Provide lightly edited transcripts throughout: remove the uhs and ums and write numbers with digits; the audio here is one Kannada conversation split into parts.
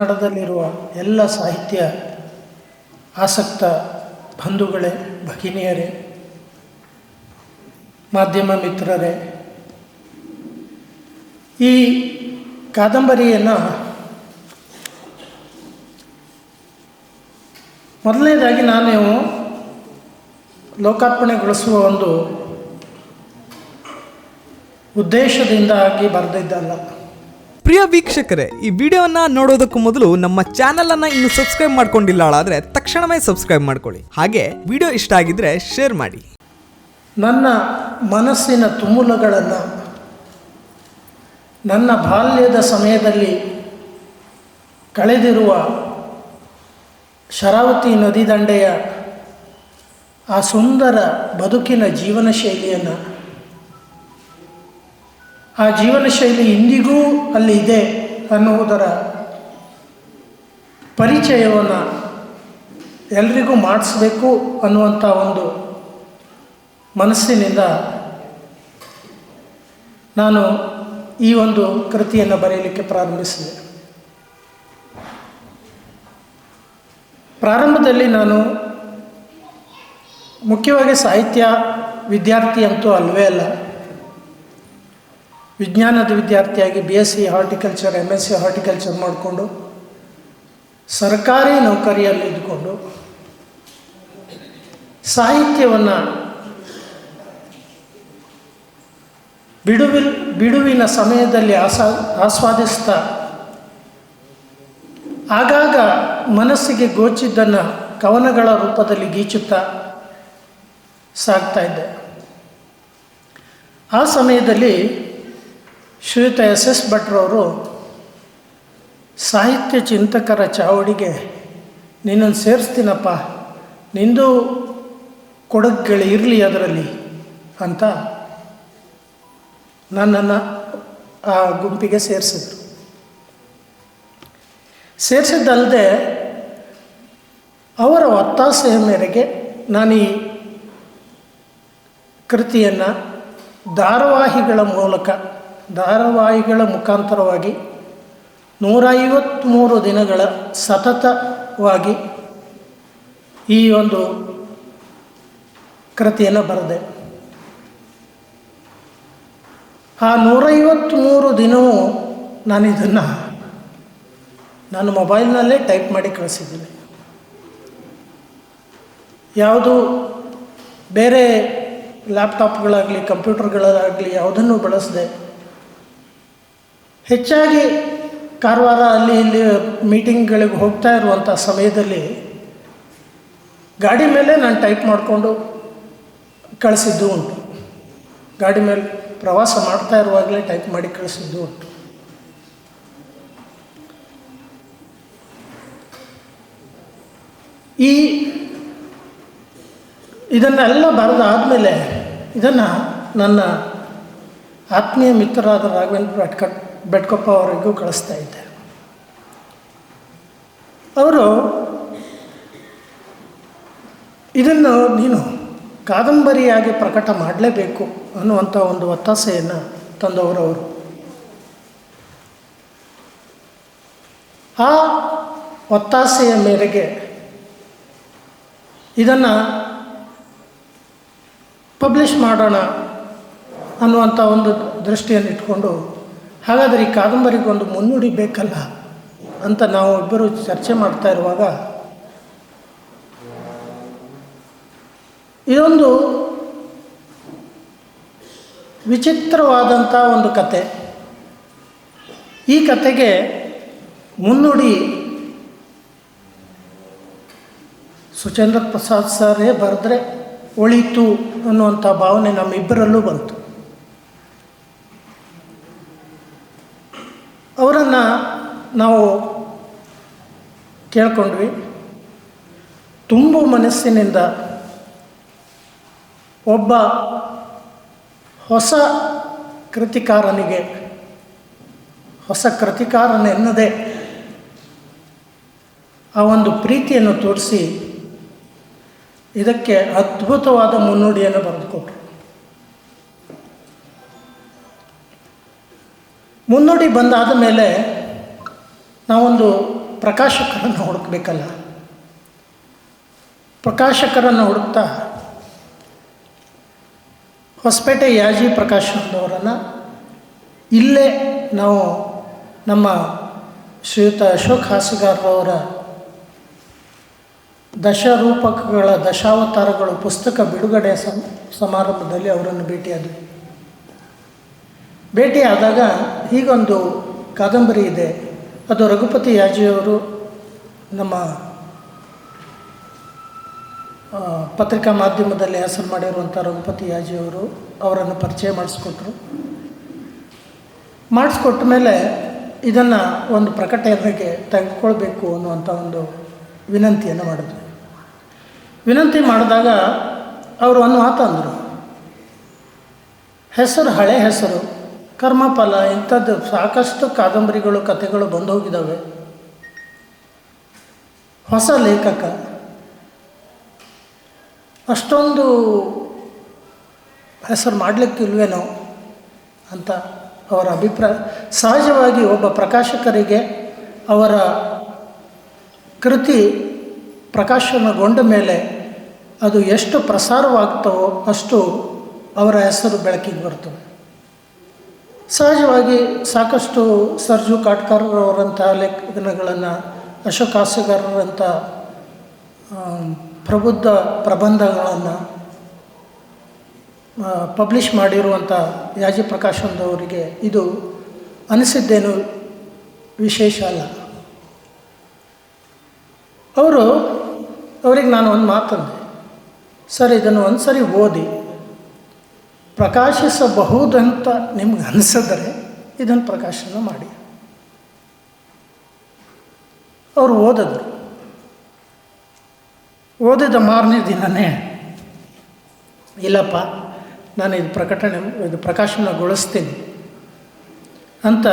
ಕನ್ನಡದಲ್ಲಿರುವ ಎಲ್ಲ ಸಾಹಿತ್ಯ ಆಸಕ್ತ ಬಂಧುಗಳೇ, ಭಗಿನಿಯರೇ, ಮಾಧ್ಯಮ ಮಿತ್ರರೇ, ಈ ಕಾದಂಬರಿಯನ್ನು ಮೊದಲನೇದಾಗಿ ನಾನು ಲೋಕಾರ್ಪಣೆಗೊಳಿಸುವ ಒಂದು ಉದ್ದೇಶದಿಂದಾಗಿ ಬರೆದಿದ್ದಲ್ಲ. ಪ್ರಿಯ ವೀಕ್ಷಕರೇ, ಈ ವಿಡಿಯೋನ ನೋಡೋದಕ್ಕೂ ಮೊದಲು ನಮ್ಮ ಚಾನೆಲ್ ಅನ್ನ ಇನ್ನು ಸಬ್ಸ್ಕ್ರೈಬ್ ಮಾಡ್ಕೊಂಡಿಲ್ಲ ಆದರೆ ತಕ್ಷಣವೇ ಸಬ್ಸ್ಕ್ರೈಬ್ ಮಾಡ್ಕೊಳ್ಳಿ. ಹಾಗೆ ವಿಡಿಯೋ ಇಷ್ಟ ಆಗಿದ್ರೆ ಶೇರ್ ಮಾಡಿ. ನನ್ನ ಮನಸ್ಸಿನ ತುಮುಲಗಳನ್ನು ನನ್ನ ಬಾಲ್ಯದ ಸಮಯದಲ್ಲಿ ಕಳೆದಿರುವ ಶರಾವತಿ ನದಿ ದಂಡೆಯ ಆ ಸುಂದರ ಬದುಕಿನ ಜೀವನ ಶೈಲಿಯನ್ನು, ಆ ಜೀವನ ಶೈಲಿ ಇಂದಿಗೂ ಅಲ್ಲಿ ಇದೆ ಅನ್ನುವುದರ ಪರಿಚಯವನ್ನು ಎಲ್ರಿಗೂ ಮಾಡಿಸ್ಬೇಕು ಅನ್ನುವಂಥ ಒಂದು ಮನಸ್ಸಿನಿಂದ ನಾನು ಈ ಒಂದು ಕೃತಿಯನ್ನು ಬರೆಯಲಿಕ್ಕೆ ಪ್ರಾರಂಭಿಸಿದೆ. ಪ್ರಾರಂಭದಲ್ಲಿ ನಾನು ಮುಖ್ಯವಾಗಿ ಸಾಹಿತ್ಯ ವಿದ್ಯಾರ್ಥಿ ಅಂತೂ ಅಲ್ವೇ ಅಲ್ಲ. ವಿಜ್ಞಾನದ ವಿದ್ಯಾರ್ಥಿಯಾಗಿ BSc ಹಾರ್ಟಿಕಲ್ಚರ್, MSc ಹಾರ್ಟಿಕಲ್ಚರ್ ಮಾಡಿಕೊಂಡು ಸರ್ಕಾರಿ ನೌಕರಿಯಲ್ಲಿ ಇದ್ದುಕೊಂಡು ಸಾಹಿತ್ಯವನ್ನು ಬಿಡುವಿನ ಸಮಯದಲ್ಲಿ ಆಸ್ವಾದಿಸ್ತಾ ಆಗಾಗ ಮನಸ್ಸಿಗೆ ಗೋಚಿದ್ದನ್ನು ಕವನಗಳ ರೂಪದಲ್ಲಿ ಗೀಚುತ್ತಾ ಸಾಗ್ತಾ ಇದ್ದೆ. ಆ ಸಮಯದಲ್ಲಿ ಶ್ರೀಯುತ SS ಭಟ್ರವರು ಸಾಹಿತ್ಯ ಚಿಂತಕರ ಚಾವಡಿಗೆ ನಿನ್ನನ್ನು ಸೇರಿಸ್ತೀನಪ್ಪ, ನಿಂದು ಕೊಡುಗೆಗಳು ಇರಲಿ ಅದರಲ್ಲಿ ಅಂತ ನನ್ನನ್ನು ಆ ಗುಂಪಿಗೆ ಸೇರಿಸಿದ್ದಲ್ಲದೆ ಅವರ ಒತ್ತಾಸೆಯ ಮೇರೆಗೆ ನಾನು ಈ ಕೃತಿಯನ್ನು ಧಾರಾವಾಹಿಗಳ ಮುಖಾಂತರವಾಗಿ 153 ದಿನಗಳ ಸತತವಾಗಿ ಈ ಒಂದು ಕೃತಿಯನ್ನು ಬರೆದೆ. ಆ 153 ದಿನವೂ ನಾನು ಇದನ್ನು ನಾನು ಮೊಬೈಲ್ನಲ್ಲೇ ಟೈಪ್ ಮಾಡಿ ಕಳಿಸಿದ್ದೀನಿ. ಯಾವುದು ಬೇರೆ ಲ್ಯಾಪ್ಟಾಪ್ಗಳಾಗಲಿ ಕಂಪ್ಯೂಟರ್ಗಳಾಗಲಿ ಯಾವುದನ್ನು ಬಳಸದೆ, ಹೆಚ್ಚಾಗಿ ಕಾರವಾರ ಅಲ್ಲಿ ಇಲ್ಲಿ ಮೀಟಿಂಗ್ಗಳಿಗೆ ಹೋಗ್ತಾ ಇರುವಂಥ ಸಮಯದಲ್ಲಿ ಗಾಡಿ ಮೇಲೆ ನಾನು ಟೈಪ್ ಮಾಡಿಕೊಂಡು ಕಳಿಸಿದ್ದು ಉಂಟು. ಗಾಡಿ ಮೇಲೆ ಪ್ರವಾಸ ಮಾಡ್ತಾ ಇರುವಾಗಲೇ ಟೈಪ್ ಮಾಡಿ ಕಳಿಸಿದ್ದು ಉಂಟು. ಇದನ್ನೆಲ್ಲ ಬರೆದಾದಮೇಲೆ ಇದನ್ನು ನನ್ನ ಆತ್ಮೀಯ ಮಿತ್ರರಾದ ರಾಘವೇಂದ್ರ ಬೆಟ್ಕೊಪ್ಪ ಅವರಿಗೂ ಕಳಿಸ್ತಾ ಇದ್ದೆ. ಅವರು ಇದನ್ನು ನೀನು ಕಾದಂಬರಿಯಾಗಿ ಪ್ರಕಟ ಮಾಡಲೇಬೇಕು ಅನ್ನುವಂಥ ಒಂದು ಒತ್ತಾಸೆಯನ್ನು ತಂದವರು. ಆ ಒತ್ತಾಸೆಯ ಮೇರೆಗೆ ಇದನ್ನು ಪಬ್ಲಿಷ್ ಮಾಡೋಣ ಅನ್ನುವಂಥ ಒಂದು ದೃಷ್ಟಿಯನ್ನು ಇಟ್ಕೊಂಡು, ಹಾಗಾದರೆ ಈ ಕಾದಂಬರಿಗೊಂದು ಮುನ್ನುಡಿ ಬೇಕಲ್ಲ ಅಂತ ನಾವು ಇಬ್ಬರು ಚರ್ಚೆ ಮಾಡ್ತಾ ಇರುವಾಗ ಇದೊಂದು ವಿಚಿತ್ರವಾದಂಥ ಒಂದು ಕತೆ. ಈ ಕತೆಗೆ ಮುನ್ನುಡಿ ಸುಚೇಂದ್ರ ಪ್ರಸಾದ್ ಸರೇ ಬರೆದ್ರೆ ಒಳಿತು ಅನ್ನುವಂಥ ಭಾವನೆ ನಮ್ಮಿಬ್ಬರಲ್ಲೂ ಬಂತು. ಅವರನ್ನು ನಾವು ಕೇಳ್ಕೊಂಡ್ವಿ. ತುಂಬು ಮನಸ್ಸಿನಿಂದ ಒಬ್ಬ ಹೊಸ ಕೃತಿಕಾರನೆನ್ನದೇ ಆ ಒಂದು ಪ್ರೀತಿಯನ್ನು ತೋರಿಸಿ ಇದಕ್ಕೆ ಅದ್ಭುತವಾದ ಮುನ್ನುಡಿಯನ್ನು ಬರೆದುಕೊಟ್ರು. ಮುನ್ನುಡಿ ಬಂದಾದ ಮೇಲೆ ನಾವೊಂದು ಪ್ರಕಾಶಕರನ್ನು ಹುಡುಕಬೇಕಲ್ಲ. ಪ್ರಕಾಶಕರನ್ನು ಹುಡುಕ್ತಾ ಹೊಸಪೇಟೆ ಯಾಜಿ ಪ್ರಕಾಶ್ ಅವರನ್ನು ಇಲ್ಲೇ ನಾವು ನಮ್ಮ ಶ್ರೀಯುತ ಅಶೋಕ್ ಹಾಸಿಗಾರರವರ ದಶರೂಪಕಗಳ ದಶಾವತಾರಗಳು ಪುಸ್ತಕ ಬಿಡುಗಡೆ ಸಮಾರಂಭದಲ್ಲಿ ಅವರನ್ನು ಭೇಟಿಯಾದ್ವಿ. ಭೇಟಿಯಾದಾಗ ಹೀಗೊಂದು ಕಾದಂಬರಿ ಇದೆ, ಅದು ರಘುಪತಿ ಯಾಜಿಯವರು ನಮ್ಮ ಪತ್ರಿಕಾ ಮಾಧ್ಯಮದಲ್ಲಿ ಹೆಸರು ಮಾಡಿರುವಂಥ ರಘುಪತಿ ಯಾಜಿಯವರು ಅವರನ್ನು ಪರಿಚಯ ಮಾಡಿಸ್ಕೊಟ್ಟ ಮೇಲೆ ಇದನ್ನು ಒಂದು ಪ್ರಕಟಣೆಗೆ ತೆಗೆದುಕೊಳ್ಬೇಕು ಅನ್ನುವಂಥ ಒಂದು ವಿನಂತಿಯನ್ನು ಮಾಡಿದ್ರು. ವಿನಂತಿ ಮಾಡಿದಾಗ ಅವರು ಒಂದು ಮಾತು ಅಂದರು, ಹೆಸರು ಹಳೆ ಹೆಸರು, ಕರ್ಮಫಲ, ಇಂಥದ್ದು ಸಾಕಷ್ಟು ಕಾದಂಬರಿಗಳು ಕಥೆಗಳು ಬಂದು ಹೋಗಿದ್ದಾವೆ, ಹೊಸ ಲೇಖಕ, ಅಷ್ಟೊಂದು ಹೆಸರು ಮಾಡಲಿಕ್ಕಿಲ್ವೇನೋ ಅಂತ ಅವರ ಅಭಿಪ್ರಾಯ. ಸಹಜವಾಗಿ ಒಬ್ಬ ಪ್ರಕಾಶಕರಿಗೆ ಅವರ ಕೃತಿ ಪ್ರಕಾಶನಗೊಂಡ ಮೇಲೆ ಅದು ಎಷ್ಟು ಪ್ರಸಾರವಾಗ್ತವೋ ಅಷ್ಟು ಅವರ ಹೆಸರು ಬೆಳಕಿಗೆ ಬರ್ತವೆ. ಸಹಜವಾಗಿ ಸಾಕಷ್ಟು ಸರ್ಜು ಕಾಟ್ಕರ್ರವರಂತಹ ಲೇಖನಗಳನ್ನು, ಅಶೋಕ್ ಹಾಸ್ಯಗಾರರಂಥ ಪ್ರಬುದ್ಧ ಪ್ರಬಂಧಗಳನ್ನು ಪಬ್ಲಿಷ್ ಮಾಡಿರುವಂಥ ಯಾಜಿ ಪ್ರಕಾಶನದವರಿಗೆ ಇದು ಅನಿಸಿದ್ದೇನು ವಿಶೇಷ ಅಲ್ಲ. ಅವ್ರಿಗೆ ನಾನು ಒಂದು ಮಾತಂದೆ, ಸರ್ ಇದನ್ನು ಒಂದು ಸರಿ ಓದಿ ಪ್ರಕಾಶಿಸಬಹುದಂತ ನಿಮ್ಗೆ ಅನಿಸಿದರೆ ಇದನ್ನು ಪ್ರಕಾಶನ ಮಾಡಿ. ಅವರು ಓದಿದ ಮಾರನೇ ದಿನವೇ ಇಲ್ಲಪ್ಪ ನಾನು ಇದು ಪ್ರಕಾಶನಗೊಳಿಸ್ತೀನಿ ಅಂತ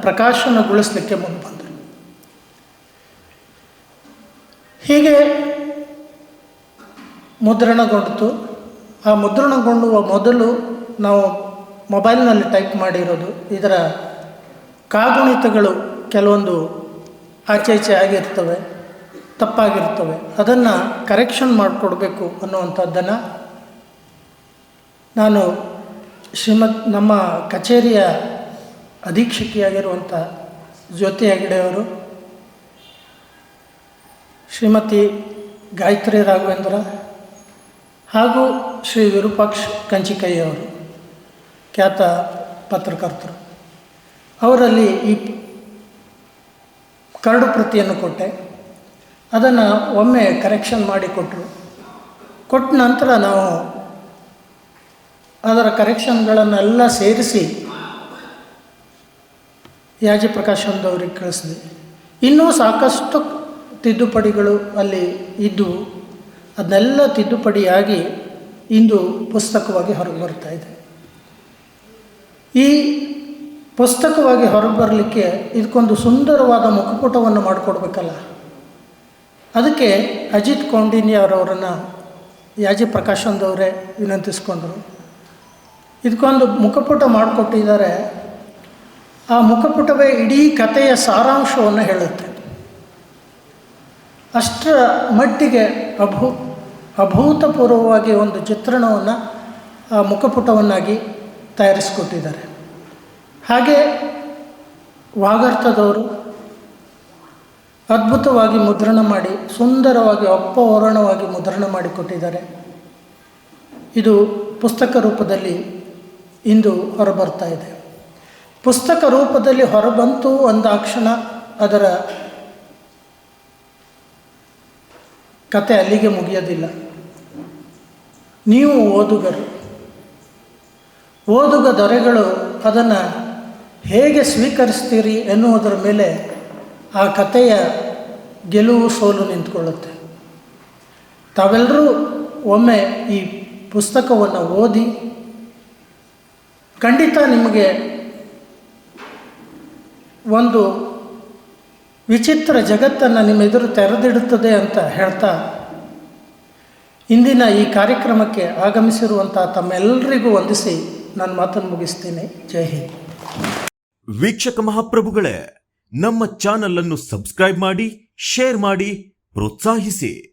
ಪ್ರಕಾಶನಗೊಳಿಸಲಿಕ್ಕೆ ಮುಂದೆ ಬಂದರು. ಹೀಗೆ ಮುದ್ರಣಗೊಂಡಿತು. ಆ ಮುದ್ರಣಗೊಳ್ಳುವ ಮೊದಲು ನಾವು ಮೊಬೈಲ್ನಲ್ಲಿ ಟೈಪ್ ಮಾಡಿರೋದು, ಇದರ ಕಾಗುಣಿತಗಳು ಕೆಲವೊಂದು ಆಚೆ ಈಚೆ ಆಗಿರ್ತವೆ, ತಪ್ಪಾಗಿರ್ತವೆ, ಅದನ್ನು ಕರೆಕ್ಷನ್ ಮಾಡಿಕೊಡ್ಬೇಕು ಅನ್ನುವಂಥದ್ದನ್ನು ನಾನು ನಮ್ಮ ಕಚೇರಿಯ ಅಧೀಕ್ಷಕಿಯಾಗಿರುವಂಥ ಜ್ಯೋತಿ ಹೆಗಡೆಯವರು, ಶ್ರೀಮತಿ ಗಾಯತ್ರಿ ರಾಘವೇಂದ್ರ ಹಾಗೂ ಶ್ರೀ ವಿರೂಪಾಕ್ಷ ಕಂಚಿಕಯ್ಯವರು, ಖ್ಯಾತ ಪತ್ರಕರ್ತರು, ಅವರಲ್ಲಿ ಈ ಕರಡು ಪ್ರತಿಯನ್ನು ಕೊಟ್ಟೆ. ಅದನ್ನು ಒಮ್ಮೆ ಕರೆಕ್ಷನ್ ಮಾಡಿಕೊಟ್ರು. ಕೊಟ್ಟ ನಂತರ ನಾವು ಅದರ ಕರೆಕ್ಷನ್ಗಳನ್ನೆಲ್ಲ ಸೇರಿಸಿ ಯಾಜಿ ಪ್ರಕಾಶನದವ್ರಿಗೆ ಕಳಿಸಿದ್ವಿ. ಇನ್ನೂ ಸಾಕಷ್ಟು ತಿದ್ದುಪಡಿಗಳು ಅಲ್ಲಿ ಇದ್ದವು. ಅದನ್ನೆಲ್ಲ ತಿದ್ದುಪಡಿಯಾಗಿ ಇಂದು ಪುಸ್ತಕವಾಗಿ ಹೊರಗೆ ಬರ್ತಾಯಿದೆ. ಈ ಪುಸ್ತಕವಾಗಿ ಹೊರಗೆ ಬರಲಿಕ್ಕೆ ಇದಕ್ಕೊಂದು ಸುಂದರವಾದ ಮುಖಪುಟವನ್ನು ಮಾಡಿಕೊಡ್ಬೇಕಲ್ಲ. ಅದಕ್ಕೆ ಅಜಿತ್ ಕೌಂಡಿನ್ಯವರವರನ್ನು ಯಾಜಿ ಪ್ರಕಾಶನದವರೇ ವಿನಂತಿಸ್ಕೊಂಡರು. ಇದಕ್ಕೊಂದು ಮುಖಪುಟ ಮಾಡಿಕೊಟ್ಟಿದ್ದಾರೆ. ಆ ಮುಖಪುಟವೇ ಇಡೀ ಕಥೆಯ ಸಾರಾಂಶವನ್ನು ಹೇಳುತ್ತೆ. ಅಷ್ಟರ ಮಟ್ಟಿಗೆ ಅಭೂತಪೂರ್ವವಾಗಿ ಒಂದು ಚಿತ್ರಣವನ್ನು ಆ ಮುಖಪುಟವನ್ನಾಗಿ ತಯಾರಿಸಿಕೊಟ್ಟಿದ್ದಾರೆ. ಹಾಗೆ ವಾಗರ್ಥದವರು ಅದ್ಭುತವಾಗಿ ಮುದ್ರಣ ಮಾಡಿ ಸುಂದರವಾಗಿ ಅಪ್ಪವರ್ಣವಾಗಿ ಮುದ್ರಣ ಮಾಡಿಕೊಟ್ಟಿದ್ದಾರೆ. ಇದು ಪುಸ್ತಕ ರೂಪದಲ್ಲಿ ಇಂದು ಹೊರಬರ್ತಾ ಇದೆ. ಪುಸ್ತಕ ರೂಪದಲ್ಲಿ ಹೊರಬಂತು ಅಂದಾಕ್ಷಣ ಅದರ ಕತೆ ಅಲ್ಲಿಗೆ ಮುಗಿಯೋದಿಲ್ಲ. ನೀವು ಓದುಗ ದೊರೆಗಳು ಅದನ್ನು ಹೇಗೆ ಸ್ವೀಕರಿಸ್ತೀರಿ ಎನ್ನುವುದರ ಮೇಲೆ ಆ ಕಥೆಯ ಗೆಲುವು ಸೋಲು ನಿಂತ್ಕೊಳ್ಳುತ್ತೆ. ತಾವೆಲ್ಲರೂ ಒಮ್ಮೆ ಈ ಪುಸ್ತಕವನ್ನು ಓದಿ ಖಂಡಿತ ನಿಮಗೆ ಒಂದು ವಿಚಿತ್ರ ಜಗತ್ತನ್ನು ನಿಮ್ಮ ಎದುರು ತೆರೆದಿಡುತ್ತದೆ ಅಂತ ಹೇಳ್ತಾ ಇಂದಿನ ಈ ಕಾರ್ಯಕ್ರಮಕ್ಕೆ ಆಗಮಿಸಿರುವಂಥ ತಮ್ಮೆಲ್ಲರಿಗೂ ವಂದಿಸಿ ನಾನು ಮಾತನ್ನು ಮುಗಿಸ್ತೀನಿ. ಜೈ ಹಿಂದ್. ವೀಕ್ಷಕ ಮಹಾಪ್ರಭುಗಳೇ, ನಮ್ಮ ಚಾನಲ್ ಅನ್ನು ಸಬ್ಸ್ಕ್ರೈಬ್ ಮಾಡಿ, ಶೇರ್ ಮಾಡಿ, ಪ್ರೋತ್ಸಾಹಿಸಿ.